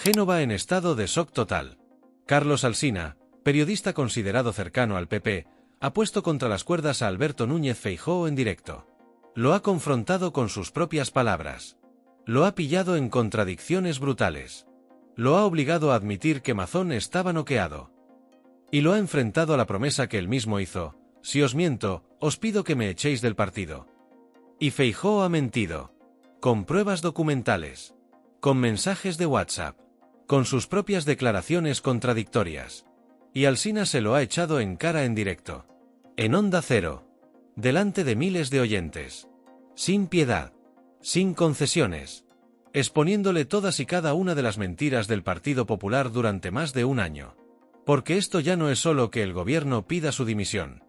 Génova en estado de shock total. Carlos Alsina, periodista considerado cercano al PP, ha puesto contra las cuerdas a Alberto Núñez Feijóo en directo. Lo ha confrontado con sus propias palabras. Lo ha pillado en contradicciones brutales. Lo ha obligado a admitir que Mazón estaba noqueado. Y lo ha enfrentado a la promesa que él mismo hizo: si os miento, os pido que me echéis del partido. Y Feijóo ha mentido. Con pruebas documentales. Con mensajes de WhatsApp. Con sus propias declaraciones contradictorias. Y Alsina se lo ha echado en cara en directo. En Onda Cero. Delante de miles de oyentes. Sin piedad. Sin concesiones. Exponiéndole todas y cada una de las mentiras del Partido Popular durante más de un año. Porque esto ya no es solo que el gobierno pida su dimisión.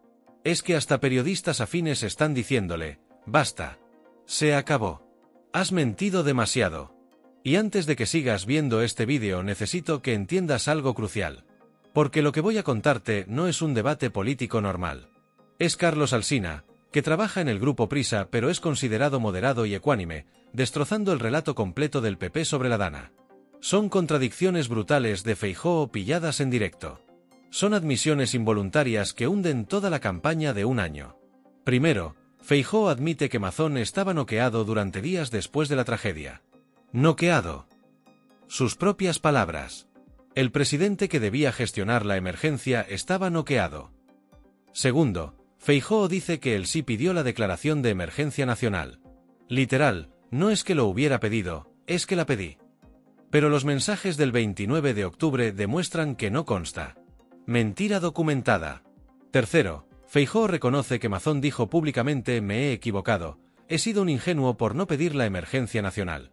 Es que hasta periodistas afines están diciéndole: basta. Se acabó. Has mentido demasiado. Y antes de que sigas viendo este vídeo necesito que entiendas algo crucial. Porque lo que voy a contarte no es un debate político normal. Es Carlos Alsina, que trabaja en el Grupo Prisa pero es considerado moderado y ecuánime, destrozando el relato completo del PP sobre la Dana. Son contradicciones brutales de Feijóo pilladas en directo. Son admisiones involuntarias que hunden toda la campaña de un año. Primero, Feijóo admite que Mazón estaba noqueado durante días después de la tragedia. Noqueado. Sus propias palabras. El presidente que debía gestionar la emergencia estaba noqueado. Segundo, Feijóo dice que él sí pidió la declaración de emergencia nacional. Literal, no es que lo hubiera pedido, es que la pedí. Pero los mensajes del 29 de octubre demuestran que no consta. Mentira documentada. Tercero, Feijóo reconoce que Mazón dijo públicamente: me he equivocado, he sido un ingenuo por no pedir la emergencia nacional.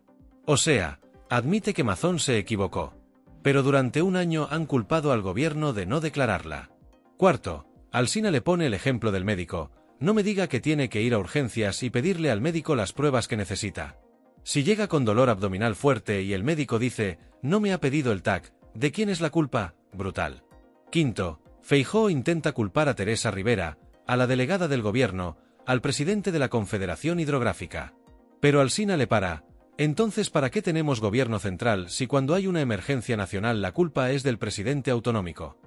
O sea, admite que Mazón se equivocó. Pero durante un año han culpado al gobierno de no declararla. Cuarto, Alsina le pone el ejemplo del médico: no me diga que tiene que ir a urgencias y pedirle al médico las pruebas que necesita. Si llega con dolor abdominal fuerte y el médico dice: no me ha pedido el TAC, ¿de quién es la culpa? Brutal. Quinto, Feijóo intenta culpar a Teresa Rivera, a la delegada del gobierno, al presidente de la Confederación Hidrográfica. Pero Alsina le para: entonces ¿para qué tenemos gobierno central si cuando hay una emergencia nacional la culpa es del presidente autonómico?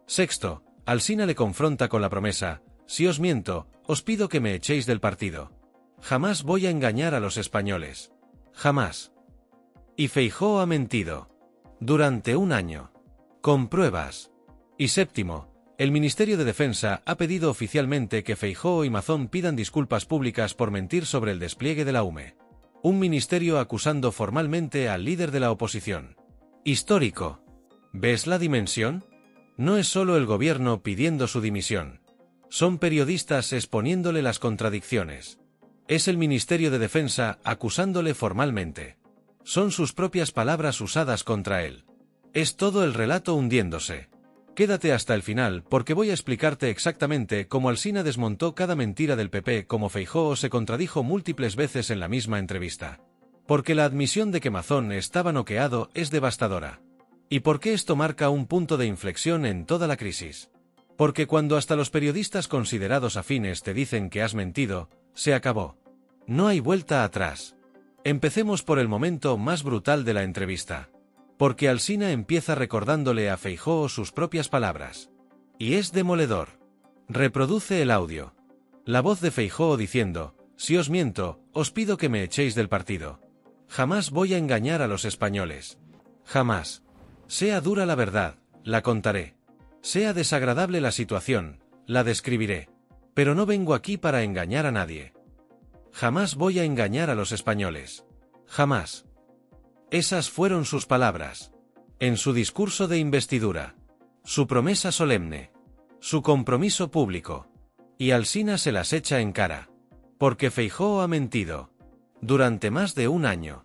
Sexto, Alsina le confronta con la promesa: si os miento, os pido que me echéis del partido. Jamás voy a engañar a los españoles. Jamás. Y Feijóo ha mentido. Durante un año. Con pruebas. Y séptimo, el Ministerio de Defensa ha pedido oficialmente que Feijóo y Mazón pidan disculpas públicas por mentir sobre el despliegue de la UME. Un ministerio acusando formalmente al líder de la oposición. Histórico. ¿Ves la dimensión? No es solo el gobierno pidiendo su dimisión. Son periodistas exponiéndole las contradicciones. Es el Ministerio de Defensa acusándole formalmente. Son sus propias palabras usadas contra él. Es todo el relato hundiéndose. Quédate hasta el final porque voy a explicarte exactamente cómo Alsina desmontó cada mentira del PP, cómo Feijóo se contradijo múltiples veces en la misma entrevista. Porque la admisión de que Mazón estaba noqueado es devastadora. ¿Y por qué esto marca un punto de inflexión en toda la crisis? Porque cuando hasta los periodistas considerados afines te dicen que has mentido, se acabó. No hay vuelta atrás. Empecemos por el momento más brutal de la entrevista. Porque Alsina empieza recordándole a Feijóo sus propias palabras. Y es demoledor. Reproduce el audio. La voz de Feijóo diciendo: si os miento, os pido que me echéis del partido. Jamás voy a engañar a los españoles. Jamás. Sea dura la verdad, la contaré. Sea desagradable la situación, la describiré. Pero no vengo aquí para engañar a nadie. Jamás voy a engañar a los españoles. Jamás. Esas fueron sus palabras. En su discurso de investidura. Su promesa solemne. Su compromiso público. Y Alsina se las echa en cara. Porque Feijóo ha mentido. Durante más de un año.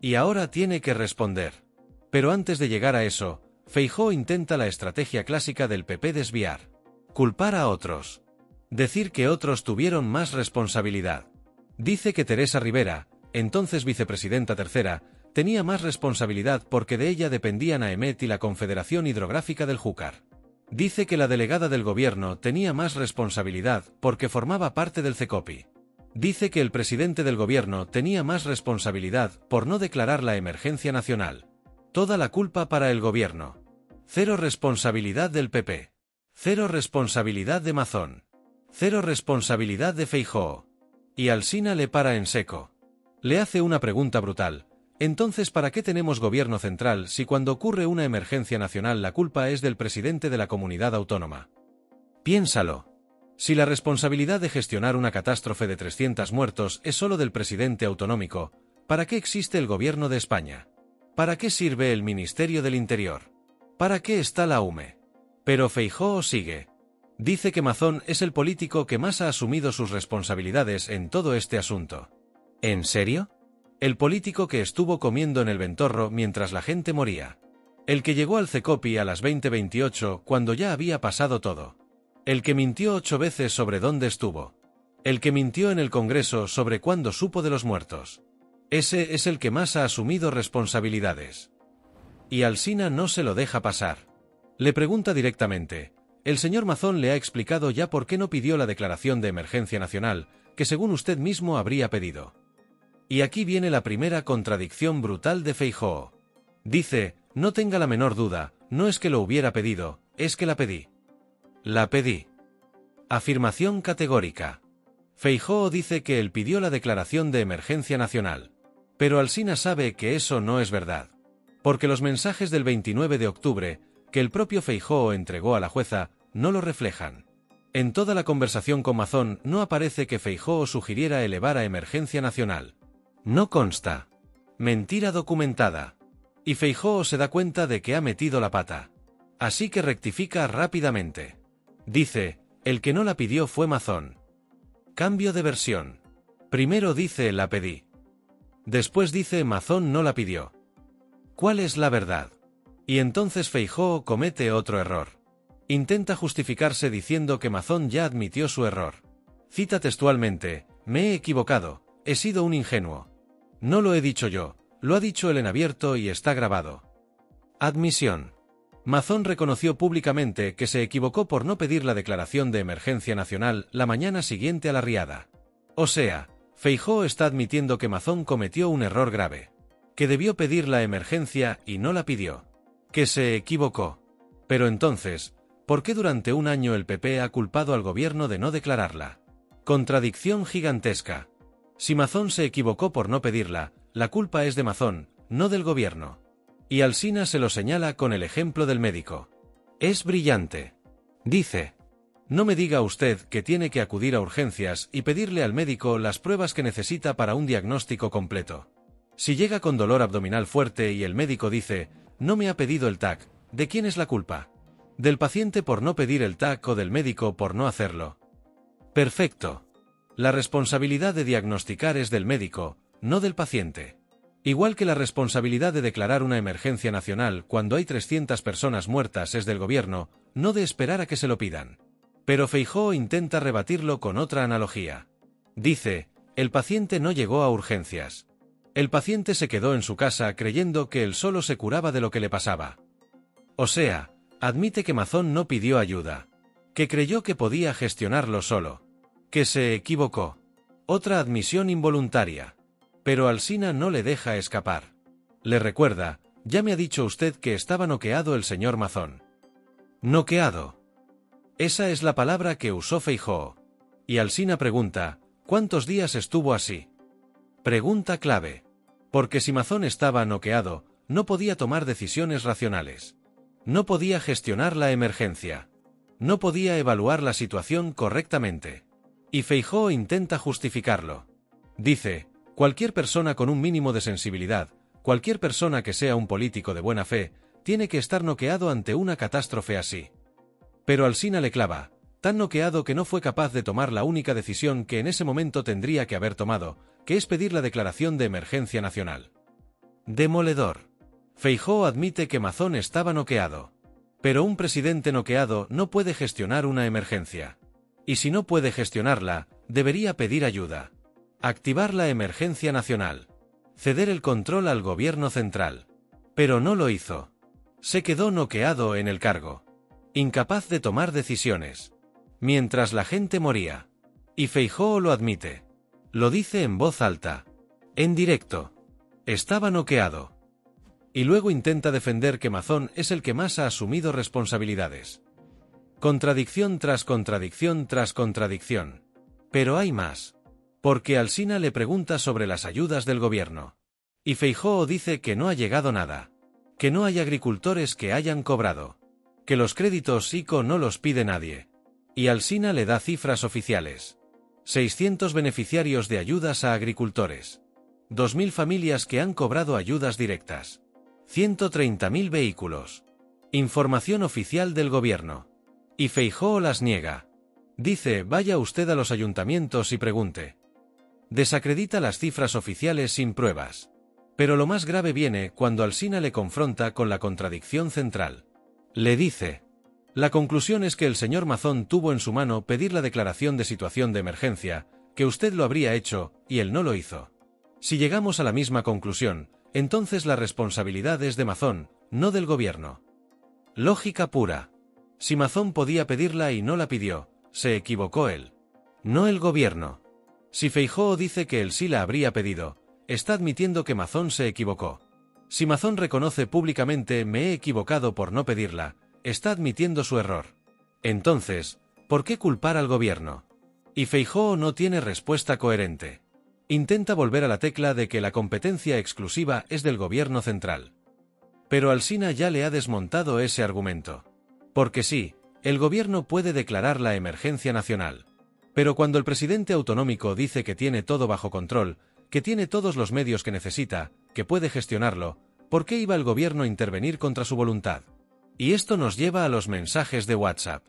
Y ahora tiene que responder. Pero antes de llegar a eso, Feijóo intenta la estrategia clásica del PP: desviar. Culpar a otros. Decir que otros tuvieron más responsabilidad. Dice que Teresa Rivera, entonces vicepresidenta tercera, tenía más responsabilidad porque de ella dependían AEMET y la Confederación Hidrográfica del Júcar. Dice que la delegada del gobierno tenía más responsabilidad porque formaba parte del CECOPI. Dice que el presidente del gobierno tenía más responsabilidad por no declarar la emergencia nacional. Toda la culpa para el gobierno. Cero responsabilidad del PP. Cero responsabilidad de Mazón. Cero responsabilidad de Feijóo. Y Alsina le para en seco. Le hace una pregunta brutal. Entonces, ¿para qué tenemos gobierno central si cuando ocurre una emergencia nacional la culpa es del presidente de la comunidad autónoma? Piénsalo. Si la responsabilidad de gestionar una catástrofe de 300 muertos es solo del presidente autonómico, ¿para qué existe el gobierno de España? ¿Para qué sirve el Ministerio del Interior? ¿Para qué está la UME? Pero Feijóo sigue. Dice que Mazón es el político que más ha asumido sus responsabilidades en todo este asunto. ¿En serio? El político que estuvo comiendo en el Ventorro mientras la gente moría. El que llegó al Cecopi a las 20:28 cuando ya había pasado todo. El que mintió 8 veces sobre dónde estuvo. El que mintió en el Congreso sobre cuándo supo de los muertos. Ese es el que más ha asumido responsabilidades. Y Alsina no se lo deja pasar. Le pregunta directamente. El señor Mazón le ha explicado ya por qué no pidió la declaración de emergencia nacional, que según usted mismo habría pedido. Y aquí viene la primera contradicción brutal de Feijóo. Dice, no tenga la menor duda, no es que lo hubiera pedido, es que la pedí. La pedí. Afirmación categórica. Feijóo dice que él pidió la declaración de emergencia nacional. Pero Alsina sabe que eso no es verdad. Porque los mensajes del 29 de octubre, que el propio Feijóo entregó a la jueza, no lo reflejan. En toda la conversación con Mazón no aparece que Feijóo sugiriera elevar a emergencia nacional. No consta. Mentira documentada. Y Feijóo se da cuenta de que ha metido la pata. Así que rectifica rápidamente. Dice, el que no la pidió fue Mazón. Cambio de versión. Primero dice la pedí. Después dice Mazón no la pidió. ¿Cuál es la verdad? Y entonces Feijóo comete otro error. Intenta justificarse diciendo que Mazón ya admitió su error. Cita textualmente, me he equivocado, he sido un ingenuo. No lo he dicho yo, lo ha dicho él en abierto y está grabado. Admisión. Mazón reconoció públicamente que se equivocó por no pedir la declaración de emergencia nacional la mañana siguiente a la riada. O sea, Feijóo está admitiendo que Mazón cometió un error grave. Que debió pedir la emergencia y no la pidió. Que se equivocó. Pero entonces, ¿por qué durante un año el PP ha culpado al gobierno de no declararla? Contradicción gigantesca. Si Mazón se equivocó por no pedirla, la culpa es de Mazón, no del gobierno. Y Alsina se lo señala con el ejemplo del médico. Es brillante. Dice, no me diga usted que tiene que acudir a urgencias y pedirle al médico las pruebas que necesita para un diagnóstico completo. Si llega con dolor abdominal fuerte y el médico dice, no me ha pedido el TAC, ¿de quién es la culpa? ¿Del paciente por no pedir el TAC o del médico por no hacerlo? Perfecto. La responsabilidad de diagnosticar es del médico, no del paciente. Igual que la responsabilidad de declarar una emergencia nacional cuando hay 300 personas muertas es del gobierno, no de esperar a que se lo pidan. Pero Feijóo intenta rebatirlo con otra analogía. Dice, el paciente no llegó a urgencias. El paciente se quedó en su casa creyendo que él solo se curaba de lo que le pasaba. O sea, admite que Mazón no pidió ayuda. Que creyó que podía gestionarlo solo. Que se equivocó. Otra admisión involuntaria. Pero Alsina no le deja escapar. Le recuerda, ya me ha dicho usted que estaba noqueado el señor Mazón. Noqueado. Esa es la palabra que usó Feijóo. Y Alsina pregunta, ¿cuántos días estuvo así? Pregunta clave. Porque si Mazón estaba noqueado, no podía tomar decisiones racionales. No podía gestionar la emergencia. No podía evaluar la situación correctamente. Y Feijóo intenta justificarlo. Dice, cualquier persona con un mínimo de sensibilidad, cualquier persona que sea un político de buena fe, tiene que estar noqueado ante una catástrofe así. Pero Alsina le clava, tan noqueado que no fue capaz de tomar la única decisión que en ese momento tendría que haber tomado, que es pedir la declaración de emergencia nacional. Demoledor. Feijóo admite que Mazón estaba noqueado. Pero un presidente noqueado no puede gestionar una emergencia. Y si no puede gestionarla, debería pedir ayuda. Activar la emergencia nacional. Ceder el control al gobierno central. Pero no lo hizo. Se quedó noqueado en el cargo. Incapaz de tomar decisiones. Mientras la gente moría. Y Feijóo lo admite. Lo dice en voz alta. En directo. Estaba noqueado. Y luego intenta defender que Mazón es el que más ha asumido responsabilidades. Contradicción tras contradicción tras contradicción. Pero hay más. Porque Alsina le pregunta sobre las ayudas del gobierno. Y Feijóo dice que no ha llegado nada. Que no hay agricultores que hayan cobrado. Que los créditos ICO no los pide nadie. Y Alsina le da cifras oficiales. 600 beneficiarios de ayudas a agricultores. 2.000 familias que han cobrado ayudas directas. 130.000 vehículos. Información oficial del gobierno. Y Feijóo las niega. Dice, vaya usted a los ayuntamientos y pregunte. Desacredita las cifras oficiales sin pruebas. Pero lo más grave viene cuando Alsina le confronta con la contradicción central. Le dice. La conclusión es que el señor Mazón tuvo en su mano pedir la declaración de situación de emergencia, que usted lo habría hecho, y él no lo hizo. Si llegamos a la misma conclusión, entonces la responsabilidad es de Mazón, no del gobierno. Lógica pura. Si Mazón podía pedirla y no la pidió, se equivocó él. No el gobierno. Si Feijóo dice que él sí la habría pedido, está admitiendo que Mazón se equivocó. Si Mazón reconoce públicamente me he equivocado por no pedirla, está admitiendo su error. Entonces, ¿por qué culpar al gobierno? Y Feijóo no tiene respuesta coherente. Intenta volver a la tecla de que la competencia exclusiva es del gobierno central. Pero Alsina ya le ha desmontado ese argumento. Porque sí, el gobierno puede declarar la emergencia nacional. Pero cuando el presidente autonómico dice que tiene todo bajo control, que tiene todos los medios que necesita, que puede gestionarlo, ¿por qué iba el gobierno a intervenir contra su voluntad? Y esto nos lleva a los mensajes de WhatsApp.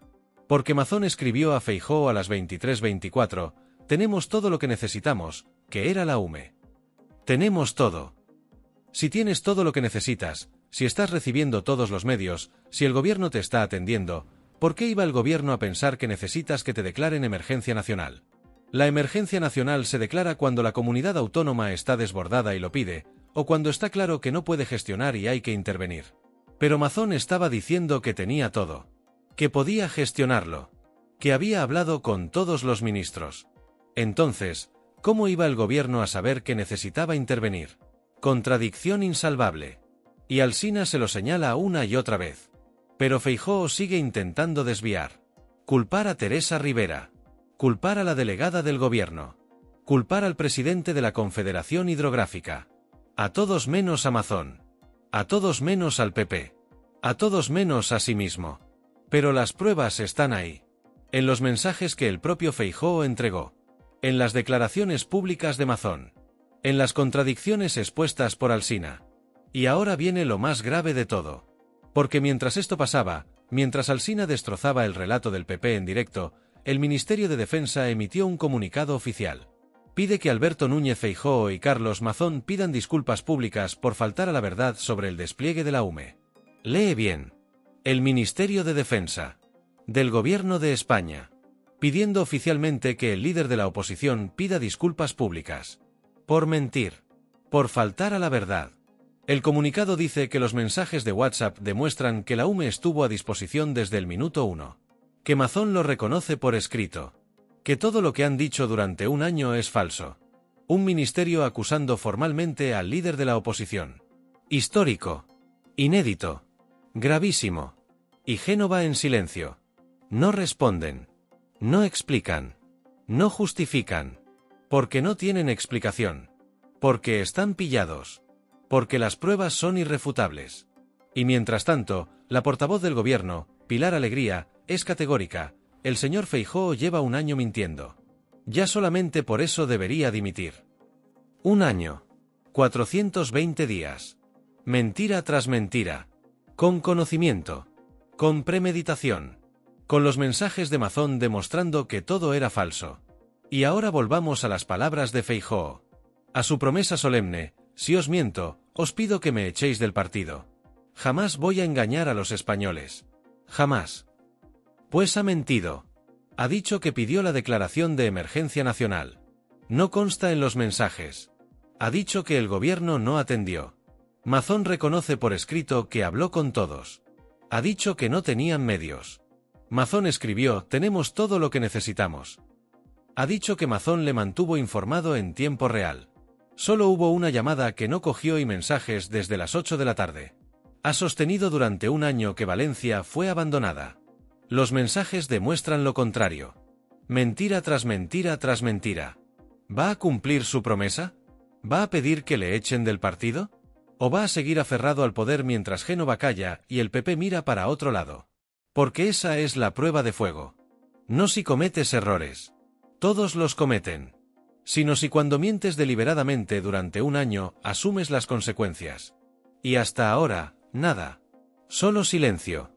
Porque Mazón escribió a Feijóo a las 23:24, tenemos todo lo que necesitamos, que era la UME. Tenemos todo. Si tienes todo lo que necesitas, si estás recibiendo todos los medios, si el gobierno te está atendiendo, ¿por qué iba el gobierno a pensar que necesitas que te declaren emergencia nacional? La emergencia nacional se declara cuando la comunidad autónoma está desbordada y lo pide, o cuando está claro que no puede gestionar y hay que intervenir. Pero Mazón estaba diciendo que tenía todo. Que podía gestionarlo. Que había hablado con todos los ministros. Entonces, ¿cómo iba el gobierno a saber que necesitaba intervenir? Contradicción insalvable. Y Alsina se lo señala una y otra vez. Pero Feijóo sigue intentando desviar. Culpar a Teresa Rivera. Culpar a la delegada del gobierno. Culpar al presidente de la Confederación Hidrográfica. A todos menos a Mazón. A todos menos al PP. A todos menos a sí mismo. Pero las pruebas están ahí. En los mensajes que el propio Feijóo entregó. En las declaraciones públicas de Mazón. En las contradicciones expuestas por Alsina. Y ahora viene lo más grave de todo. Porque mientras esto pasaba, mientras Alsina destrozaba el relato del PP en directo, el Ministerio de Defensa emitió un comunicado oficial. Pide que Alberto Núñez Feijóo y Carlos Mazón pidan disculpas públicas por faltar a la verdad sobre el despliegue de la UME. Lee bien. El Ministerio de Defensa. Del Gobierno de España. Pidiendo oficialmente que el líder de la oposición pida disculpas públicas. Por mentir. Por faltar a la verdad. El comunicado dice que los mensajes de WhatsApp demuestran que la UME estuvo a disposición desde el minuto 1. Que Mazón lo reconoce por escrito. Que todo lo que han dicho durante un año es falso. Un ministerio acusando formalmente al líder de la oposición. Histórico. Inédito. Gravísimo. Y Génova en silencio. No responden. No explican. No justifican. Porque no tienen explicación. Porque están pillados. Porque las pruebas son irrefutables. Y mientras tanto, la portavoz del gobierno, Pilar Alegría, es categórica: el señor Feijóo lleva un año mintiendo. Ya solamente por eso debería dimitir. Un año. 420 días. Mentira tras mentira. Con conocimiento. Con premeditación. Con los mensajes de Mazón demostrando que todo era falso. Y ahora volvamos a las palabras de Feijóo. A su promesa solemne: si os miento, os pido que me echéis del partido. Jamás voy a engañar a los españoles. Jamás. Pues ha mentido. Ha dicho que pidió la declaración de emergencia nacional. No consta en los mensajes. Ha dicho que el gobierno no atendió. Mazón reconoce por escrito que habló con todos. Ha dicho que no tenían medios. Mazón escribió: tenemos todo lo que necesitamos. Ha dicho que Mazón le mantuvo informado en tiempo real. Solo hubo una llamada que no cogió y mensajes desde las 8 de la tarde. Ha sostenido durante un año que Valencia fue abandonada. Los mensajes demuestran lo contrario. Mentira tras mentira tras mentira. ¿Va a cumplir su promesa? ¿Va a pedir que le echen del partido? ¿O va a seguir aferrado al poder mientras Génova calla y el PP mira para otro lado? Porque esa es la prueba de fuego. No si cometes errores. Todos los cometen. Sino si cuando mientes deliberadamente durante un año asumes las consecuencias. Y hasta ahora, nada. Solo silencio.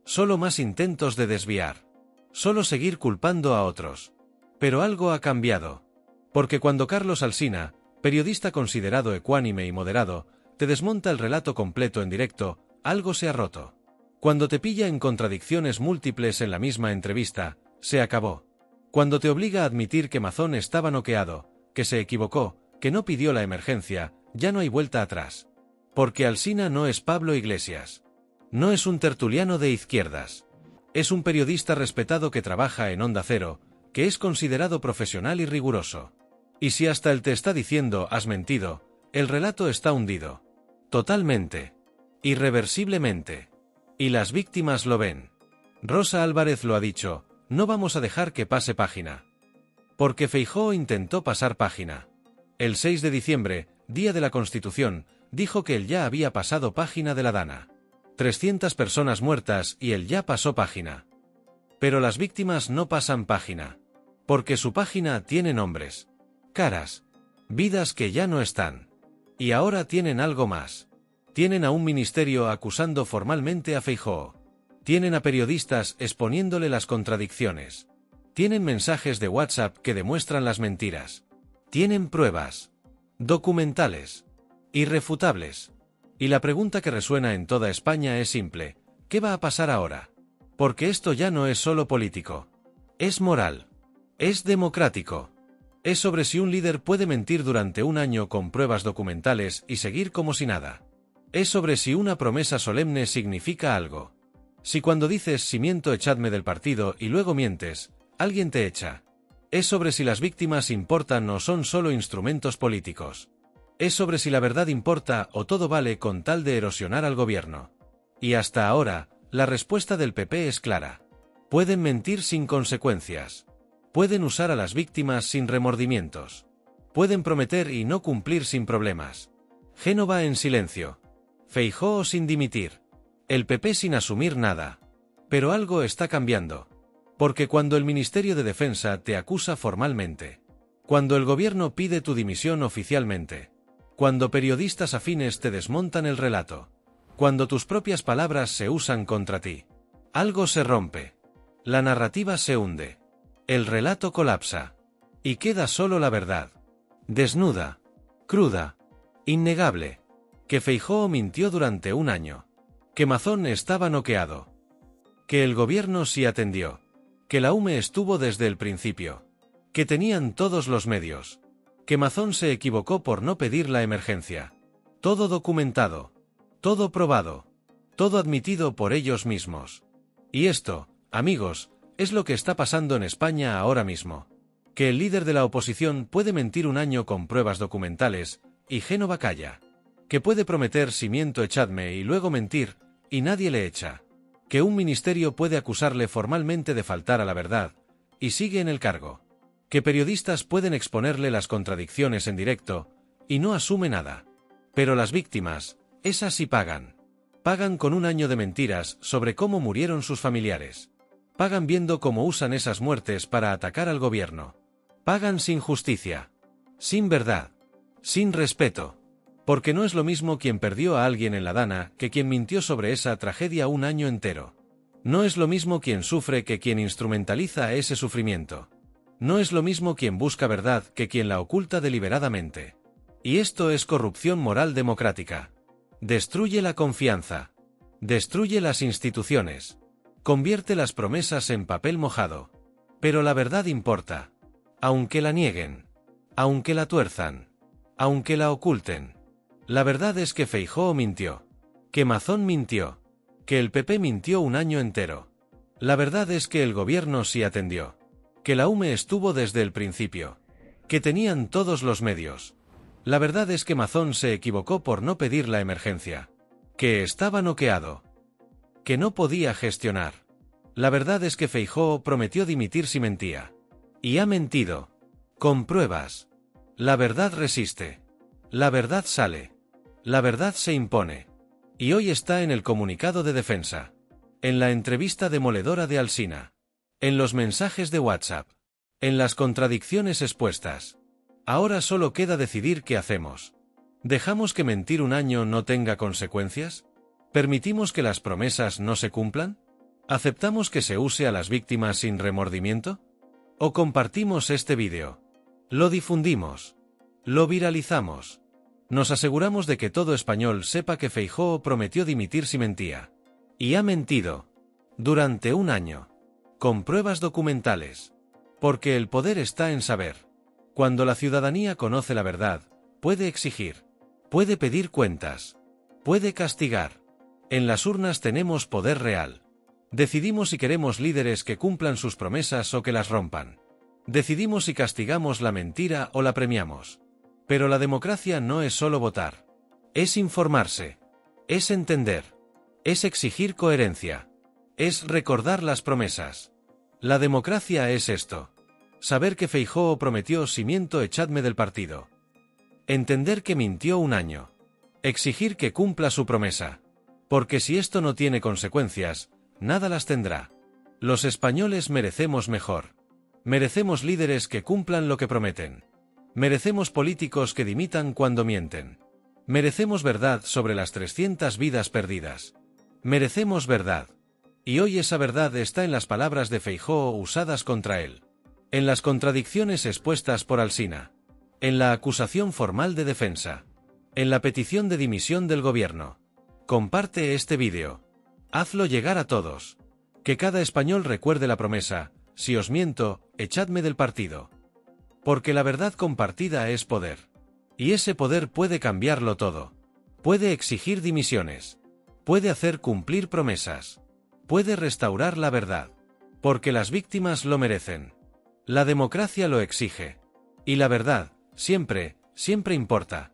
Solo más intentos de desviar. Solo seguir culpando a otros. Pero algo ha cambiado. Porque cuando Carlos Alsina, periodista considerado ecuánime y moderado, te desmonta el relato completo en directo, algo se ha roto. Cuando te pilla en contradicciones múltiples en la misma entrevista, se acabó. Cuando te obliga a admitir que Mazón estaba noqueado, que se equivocó, que no pidió la emergencia, ya no hay vuelta atrás. Porque Alsina no es Pablo Iglesias. No es un tertuliano de izquierdas. Es un periodista respetado que trabaja en Onda Cero, que es considerado profesional y riguroso. Y si hasta él te está diciendo has mentido, el relato está hundido. Totalmente. Irreversiblemente. Y las víctimas lo ven. Rosa Álvarez lo ha dicho, no vamos a dejar que pase página. Porque Feijóo intentó pasar página. El 6 de diciembre, día de la Constitución, dijo que él ya había pasado página de la Dana. 300 personas muertas y él ya pasó página. Pero las víctimas no pasan página. Porque su página tiene nombres, caras, vidas que ya no están. Y ahora tienen algo más. Tienen a un ministerio acusando formalmente a Feijóo. Tienen a periodistas exponiéndole las contradicciones. Tienen mensajes de WhatsApp que demuestran las mentiras. Tienen pruebas. Documentales. Irrefutables. Y la pregunta que resuena en toda España es simple: ¿qué va a pasar ahora? Porque esto ya no es solo político. Es moral. Es democrático. Es sobre si un líder puede mentir durante un año con pruebas documentales y seguir como si nada. Es sobre si una promesa solemne significa algo. Si cuando dices si miento echadme del partido y luego mientes, alguien te echa. Es sobre si las víctimas importan o son solo instrumentos políticos. Es sobre si la verdad importa o todo vale con tal de erosionar al gobierno. Y hasta ahora, la respuesta del PP es clara. Pueden mentir sin consecuencias. Pueden usar a las víctimas sin remordimientos. Pueden prometer y no cumplir sin problemas. Génova en silencio. Feijóo sin dimitir. El PP sin asumir nada. Pero algo está cambiando. Porque cuando el Ministerio de Defensa te acusa formalmente, cuando el gobierno pide tu dimisión oficialmente, cuando periodistas afines te desmontan el relato, cuando tus propias palabras se usan contra ti, algo se rompe. La narrativa se hunde. El relato colapsa. Y queda solo la verdad. Desnuda. Cruda. Innegable. Que Feijóo mintió durante un año. Que Mazón estaba noqueado. Que el gobierno sí atendió. Que la UME estuvo desde el principio. Que tenían todos los medios. Que Mazón se equivocó por no pedir la emergencia. Todo documentado. Todo probado. Todo admitido por ellos mismos. Y esto, amigos, es lo que está pasando en España ahora mismo. Que el líder de la oposición puede mentir un año con pruebas documentales, y Génova calla. Que puede prometer si miento echadme y luego mentir, y nadie le echa. Que un ministerio puede acusarle formalmente de faltar a la verdad, y sigue en el cargo. Que periodistas pueden exponerle las contradicciones en directo, y no asume nada. Pero las víctimas, esas sí pagan. Pagan con un año de mentiras sobre cómo murieron sus familiares. Pagan viendo cómo usan esas muertes para atacar al gobierno. Pagan sin justicia. Sin verdad. Sin respeto. Porque no es lo mismo quien perdió a alguien en la Dana que quien mintió sobre esa tragedia un año entero. No es lo mismo quien sufre que quien instrumentaliza ese sufrimiento. No es lo mismo quien busca verdad que quien la oculta deliberadamente. Y esto es corrupción moral democrática. Destruye la confianza. Destruye las instituciones. Convierte las promesas en papel mojado. Pero la verdad importa. Aunque la nieguen. Aunque la tuerzan. Aunque la oculten. La verdad es que Feijóo mintió. Que Mazón mintió. Que el PP mintió un año entero. La verdad es que el gobierno sí atendió. Que la UME estuvo desde el principio. Que tenían todos los medios. La verdad es que Mazón se equivocó por no pedir la emergencia. Que estaba noqueado. Que no podía gestionar. La verdad es que Feijóo prometió dimitir si mentía. Y ha mentido. Con pruebas. La verdad resiste. La verdad sale. La verdad se impone. Y hoy está en el comunicado de defensa. En la entrevista demoledora de Alsina. En los mensajes de WhatsApp. En las contradicciones expuestas. Ahora solo queda decidir qué hacemos. ¿Dejamos que mentir un año no tenga consecuencias? ¿Permitimos que las promesas no se cumplan? ¿Aceptamos que se use a las víctimas sin remordimiento? ¿O compartimos este vídeo? ¿Lo difundimos? ¿Lo viralizamos? Nos aseguramos de que todo español sepa que Feijóo prometió dimitir si mentía. Y ha mentido. Durante un año. Con pruebas documentales. Porque el poder está en saber. Cuando la ciudadanía conoce la verdad, puede exigir. Puede pedir cuentas. Puede castigar. En las urnas tenemos poder real. Decidimos si queremos líderes que cumplan sus promesas o que las rompan. Decidimos si castigamos la mentira o la premiamos. Pero la democracia no es solo votar. Es informarse. Es entender. Es exigir coherencia. Es recordar las promesas. La democracia es esto. Saber que Feijóo prometió si miento echadme del partido. Entender que mintió un año. Exigir que cumpla su promesa. Porque si esto no tiene consecuencias, nada las tendrá. Los españoles merecemos mejor. Merecemos líderes que cumplan lo que prometen. Merecemos políticos que dimitan cuando mienten. Merecemos verdad sobre las 300 vidas perdidas. Merecemos verdad. Y hoy esa verdad está en las palabras de Feijóo usadas contra él. En las contradicciones expuestas por Alsina. En la acusación formal de defensa. En la petición de dimisión del gobierno. Comparte este vídeo. Hazlo llegar a todos. Que cada español recuerde la promesa: si os miento, echadme del partido. Porque la verdad compartida es poder. Y ese poder puede cambiarlo todo. Puede exigir dimisiones. Puede hacer cumplir promesas. Puede restaurar la verdad. Porque las víctimas lo merecen. La democracia lo exige. Y la verdad, siempre, siempre importa.